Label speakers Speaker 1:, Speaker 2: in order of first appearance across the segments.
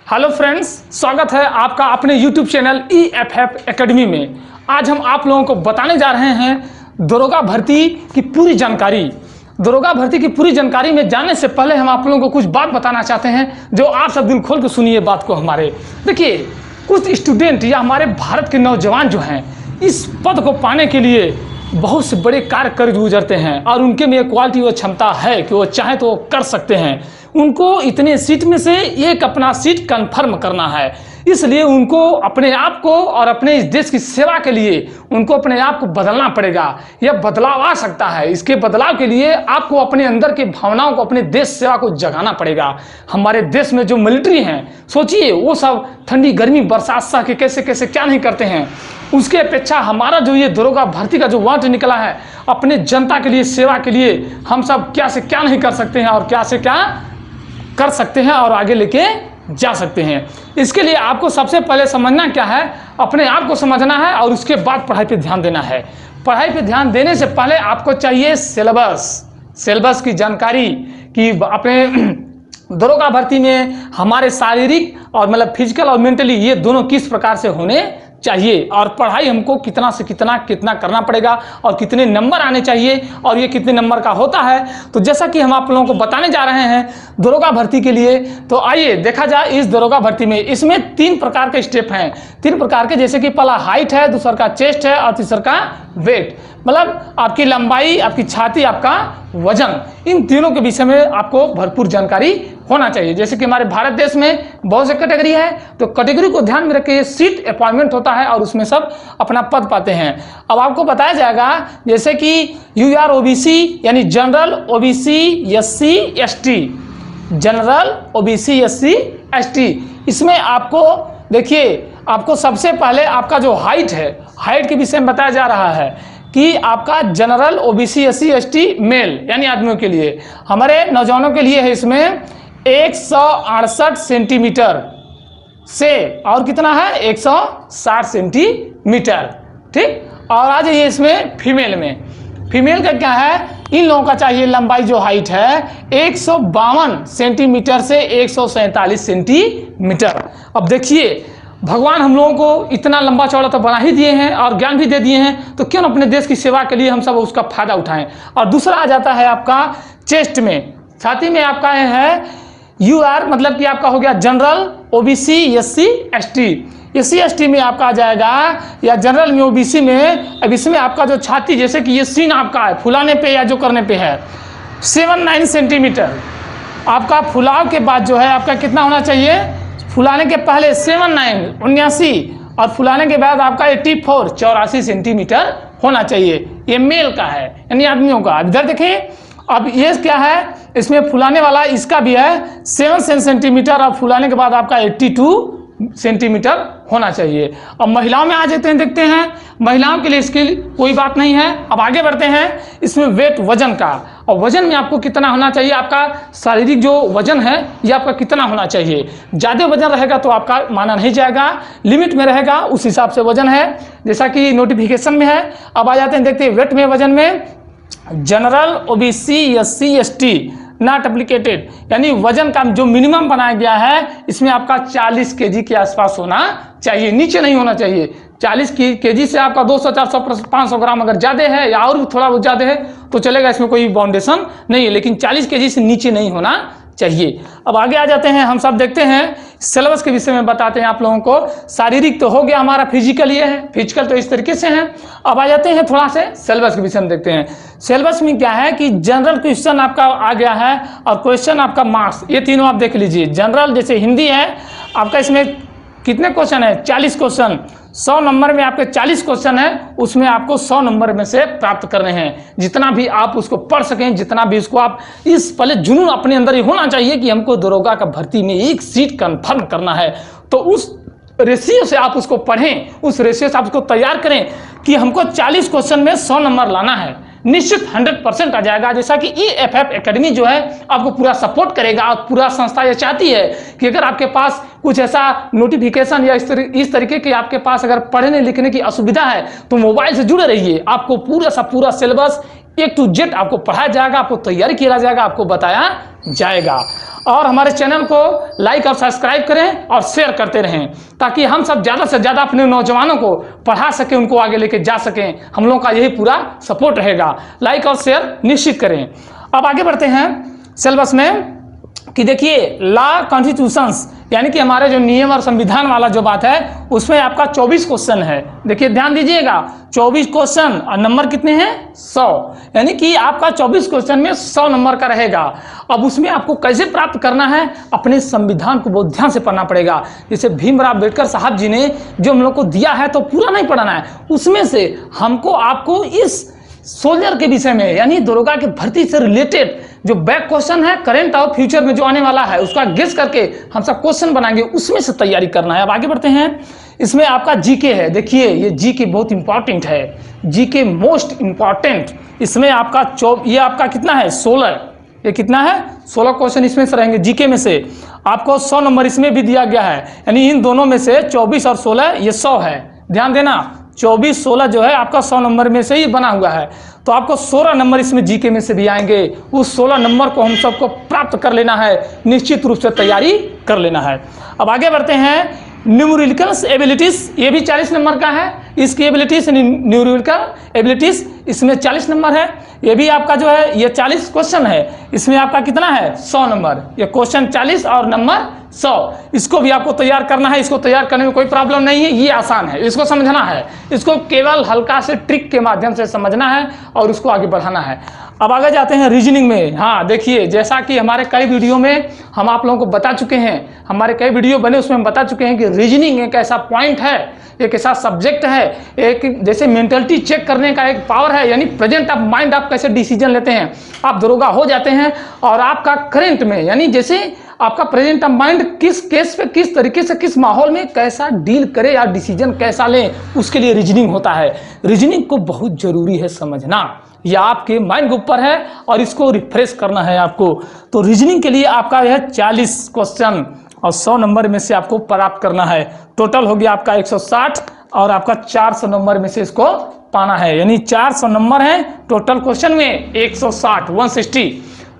Speaker 1: Hello friends, स्वागत है आपका अपने यूट्यूब चैनल EFF एकेडमी में। आज हम आप लोगों को बताने जा रहे हैं दरोगा भर्ती की पूरी जानकारी। दरोगा भर्ती की पूरी जानकारी में जाने से पहले हम आप लोगों को कुछ बात बताना चाहते हैं, जो आप सब दिल खोल के सुनिए बात को हमारे। देखिए, कुछ स्टूडेंट या हमारे भारत के नौजवान जो हैं, इस पद को पाने के लिए बहुत से बड़े कार्य कर गुजरते हैं और उनके में क्वालिटी व क्षमता है कि वो चाहे तो कर सकते हैं। उनको इतने सीट में से एक अपना सीट कंफर्म करना है, इसलिए उनको अपने आप को और अपने इस देश की सेवा के लिए उनको अपने आप को बदलना पड़ेगा। यह बदलाव आ सकता है। इसके बदलाव के लिए आपको अपने अंदर के भावनाओं को, अपने देश सेवा को जगाना पड़ेगा। हमारे देश में जो मिलिट्री हैं, सोचिए वो सब ठंडी गर्मी बरसात सह के कैसे कैसे क्या नहीं करते हैं। उसके अपेक्षा हमारा जो ये दरोगा भर्ती का जो वांट निकला है, अपने जनता के लिए, सेवा के लिए हम सब क्या से क्या नहीं कर सकते हैं और क्या से क्या कर सकते हैं और आगे लेके जा सकते हैं। इसके लिए आपको सबसे पहले समझना क्या है, अपने आप को समझना है और उसके बाद पढ़ाई पे ध्यान देना है। पढ़ाई पे ध्यान देने से पहले आपको चाहिए सिलेबस की जानकारी कि अपने दरोगा भर्ती में हमारे शारीरिक और मतलब फिजिकल और मेंटली ये दोनों किस प्रकार से होने चाहिए, और पढ़ाई हमको कितना से कितना करना पड़ेगा और कितने नंबर आने चाहिए और ये कितने नंबर का होता है। तो जैसा कि हम आप लोगों को बताने जा रहे हैं दरोगा भर्ती के लिए, तो आइए देखा जाए इस दरोगा भर्ती में। इसमें 3 प्रकार के स्टेप हैं, 3 प्रकार के, जैसे कि पहला हाइट है, दूसरा का चेस्ट है और तीसरा का वेट, मतलब आपकी लंबाई, आपकी छाती, आपका वजन। इन तीनों के विषय में आपको भरपूर जानकारी होना चाहिए। जैसे कि हमारे भारत देश में बहुत से कैटेगरी है, तो कैटेगरी को ध्यान में रख के सीट अपॉइंटमेंट होता है और उसमें सब अपना पद पाते हैं। अब आपको बताया जाएगा जैसे कि UR OBC यानी general OBC SC ST, general OBC SC ST। इसमें आपको देखिए, आपको सबसे पहले आपका जो हाइट है, हाइट के विषय में बताया जा रहा है कि आपका general OBC SC ST male यानी आदमियों के लिए, हमारे नौजवानों के लिए है इसमें 168 सेंटीमीटर से और कितना है 160 सेंटीमीटर, ठीक। और आ जाइए इसमें फीमेल में, फीमेल का क्या है, इन लोगों का चाहिए लंबाई जो हाइट है 152 सेंटीमीटर से 147 सेंटीमीटर। अब देखिए, भगवान हम लोगों को इतना लंबा चौड़ा तो बना ही दिए हैं और ज्ञान भी दे दिए हैं, तो क्यों न अपने देश की सेवा के लिए हम सब उसका फायदा उठाएं। और दूसरा आ जाता है आपका चेस्ट में, छाती में आपका है UR, मतलब कि आपका हो गया जनरल OBC SC ST में आपका आ जाएगा, या जनरल में OBC में। अब इसमें आपका जो छाती, जैसे कि ये सीन आपका है फुलाने पे या जो करने पे है 79 सेंटीमीटर, आपका फुलाव के बाद जो है आपका कितना होना चाहिए, फुलाने के पहले 79 और फुलाने के बाद आपका 84 सेंटीमीटर होना चाहिए। ये मेल का है यानी आदमियों का। इधर देखिए, अब ये क्या है, इसमें फुलाने वाला इसका भी है 7 सेंटीमीटर और फुलाने के बाद आपका 82 सेंटीमीटर होना चाहिए। अब महिलाओं में आ जाते हैं, देखते हैं महिलाओं के लिए इसकी कोई बात नहीं है। अब आगे बढ़ते हैं इसमें वेट, वजन का। और वजन में आपको कितना होना चाहिए, आपका शारीरिक जो वजन है ये आपका कितना होना चाहिए। ज़्यादा वजन रहेगा तो आपका माना नहीं जाएगा, लिमिट में रहेगा उस हिसाब से वजन है, जैसा कि नोटिफिकेशन में है। अब आ जाते हैं, देखते हैं वेट में, वजन में general OBC SC ST not applicated, यानी वजन का जो मिनिमम बनाया गया है इसमें आपका 40 kg के आसपास होना चाहिए, नीचे नहीं होना चाहिए। 40 kg से आपका 200 400 500 ग्राम अगर ज़्यादा है या और थोड़ा बहुत ज़्यादा है तो चलेगा, इसमें कोई बाउंडेशन नहीं है, लेकिन 40 kg से नीचे नहीं होना चाहिए। अब आगे आ जाते हैं, हम सब देखते हैं सिलेबस के विषय में बताते हैं आप लोगों को। शारीरिक तो हो गया हमारा, फिजिकल ये है, फिजिकल तो इस तरीके से है। अब आ जाते हैं थोड़ा से सिलेबस के विषय में देखते हैं। सिलेबस में क्या है कि जनरल क्वेश्चन आपका आ गया है और क्वेश्चन आपका मार्क्स, ये तीनों आप देख लीजिए। जनरल जैसे हिंदी है आपका, इसमें कितने क्वेश्चन है, 40 क्वेश्चन, 100 नंबर में आपके 40 क्वेश्चन है, उसमें आपको 100 नंबर में से प्राप्त करने हैं। जितना भी आप उसको पढ़ सकें, जितना भी उसको आप, इस पहले जुनून अपने अंदर ही होना चाहिए कि हमको दरोगा का भर्ती में एक सीट कंफर्म करना है। तो उस रेशियो से आप उसको पढ़ें, उस रेशियो से आप उसको तैयार करें कि हमको 40 क्वेश्चन में 100 नंबर लाना है। निश्चित 100% आ जाएगा। जैसा कि EFF एकेडमी जो है आपको पूरा सपोर्ट करेगा और पूरा संस्था ये चाहती है कि अगर आपके पास कुछ ऐसा नोटिफिकेशन या इस तरीके के आपके पास अगर पढ़ने लिखने की असुविधा है तो मोबाइल से जुड़े रहिए। आपको पूरा सा पूरा सिलेबस A to Z आपको पढ़ाया जाएगा, आपको तैयारी किया जाएगा, आपको बताया जाएगा। और हमारे चैनल को लाइक और सब्सक्राइब करें और शेयर करते रहें, ताकि हम सब ज़्यादा से ज़्यादा अपने नौजवानों को पढ़ा सकें, उनको आगे लेके जा सकें। हम लोगों का यही पूरा सपोर्ट रहेगा। लाइक और शेयर निश्चित करें। अब आगे बढ़ते हैं सिलेबस में कि देखिए लॉ कॉन्स्टिट्यूशंस यानी कि हमारे जो नियम और संविधान वाला जो बात है उसमें आपका 24 क्वेश्चन है। देखिए ध्यान दीजिएगा, 24 क्वेश्चन और नंबर कितने हैं 100, यानी कि आपका 24 क्वेश्चन में 100 नंबर का रहेगा। अब उसमें आपको कैसे प्राप्त करना है, अपने संविधान को बहुत ध्यान से पढ़ना पड़ेगा। जैसे भीमराव अम्बेडकर साहब जी ने जो हम लोग को दिया है तो पूरा नहीं पढ़ना है, उसमें से हमको आपको इस सोल्जर के विषय में यानी दरोगा की भर्ती से रिलेटेड जो बैक क्वेश्चन है करंट और फ्यूचर में जो आने वाला है उसका गेस करके हम सब क्वेश्चन बनाएंगे, उसमें से तैयारी करना है। अब आगे बढ़ते हैं। इसमें आपका जीके है। देखिए ये जीके बहुत इंपॉर्टेंट है, जीके मोस्ट इंपॉर्टेंट। इसमें आपका ये आपका कितना है 16, ये कितना है 16 क्वेश्चन इसमें से रहेंगे जीके में से। आपको 100 नंबर इसमें भी दिया गया है, यानी इन दोनों में से 24 और 16 ये 100 है। ध्यान देना 24-16 जो है आपका 100 नंबर में से ही बना हुआ है, तो आपको 16 नंबर इसमें जीके में से भी आएंगे। उस 16 नंबर को हम सबको प्राप्त कर लेना है, निश्चित रूप से तैयारी कर लेना है। अब आगे बढ़ते हैं। न्यूमेरिकल एबिलिटीज, ये भी 40 नंबर का है। इसकी एबिलिटीज न्यूमेरिकल एबिलिटीज इसमें 40 नंबर है। ये भी आपका जो है ये 40 क्वेश्चन है, इसमें आपका कितना है 100 नंबर। ये क्वेश्चन 40 और नंबर 100, इसको भी आपको तैयार करना है। इसको तैयार करने में कोई प्रॉब्लम नहीं है, ये आसान है, इसको समझना है। इसको केवल हल्का से ट्रिक के माध्यम से समझना है और उसको आगे बढ़ाना है। अब आगे जाते हैं रीजनिंग में। हाँ देखिए, जैसा कि हमारे कई वीडियो में हम आप लोगों को बता चुके हैं, हमारे कई वीडियो बने उसमें हम बता चुके हैं कि रीजनिंग एक ऐसा पॉइंट है, एक ऐसा सब्जेक्ट है, एक जैसे मेंटलिटी चेक करने का एक पावर है, यानी प्रेजेंट ऑफ माइंड आप कैसे डिसीजन लेते हैं। आप दरोगा हो जाते हैं और आपका करंट में यानी जैसे आपका प्रेजेंट ऑफ माइंड किस केस पे किस तरीके से किस माहौल में कैसा डील करे या डिसीजन कैसा लें, उसके लिए रीजनिंग होता है। रीजनिंग को बहुत जरूरी है समझना, यह आपके माइंड के ऊपर है और इसको रिफ्रेश करना है आपको। तो रीजनिंग के लिए आपका यह 40 क्वेश्चन और 100 नंबर में से आपको प्राप्त करना है। टोटल हो गया आपका 160 और आपका 400 नंबर में से इसको पाना है, यानी 400 नंबर है टोटल क्वेश्चन में 160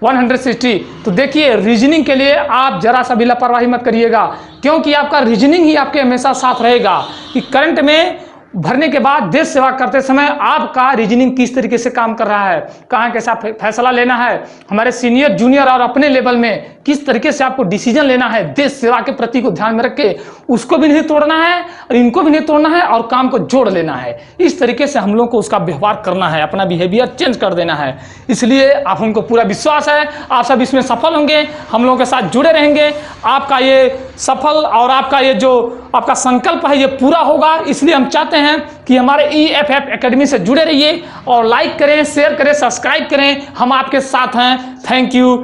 Speaker 1: 160। तो देखिए रीजनिंग के लिए आप जरा सा भी लापरवाही मत करिएगा, क्योंकि आपका रीजनिंग ही आपके हमेशा साथ रहेगा कि करंट में भरने के बाद देश सेवा करते समय आपका रीजनिंग किस तरीके से काम कर रहा है, कहाँ कैसा फैसला लेना है, हमारे सीनियर जूनियर और अपने लेवल में किस तरीके से आपको डिसीजन लेना है, देश सेवा के प्रति को ध्यान में रख के उसको भी नहीं तोड़ना है और इनको भी नहीं तोड़ना है और काम को जोड़ लेना है। इस तरीके से हम लोग को उसका व्यवहार करना है, अपना बिहेवियर चेंज कर देना है। इसलिए आप हमको पूरा विश्वास है आप सब इसमें सफल होंगे, हम लोगों के साथ जुड़े रहेंगे। आपका ये सफल और आपका ये जो आपका संकल्प है ये पूरा होगा। इसलिए हम चाहते हैं कि हमारे EFF एकेडमी से जुड़े रहिए और लाइक करें, शेयर करें, सब्सक्राइब करें। हम आपके साथ हैं। Thank you.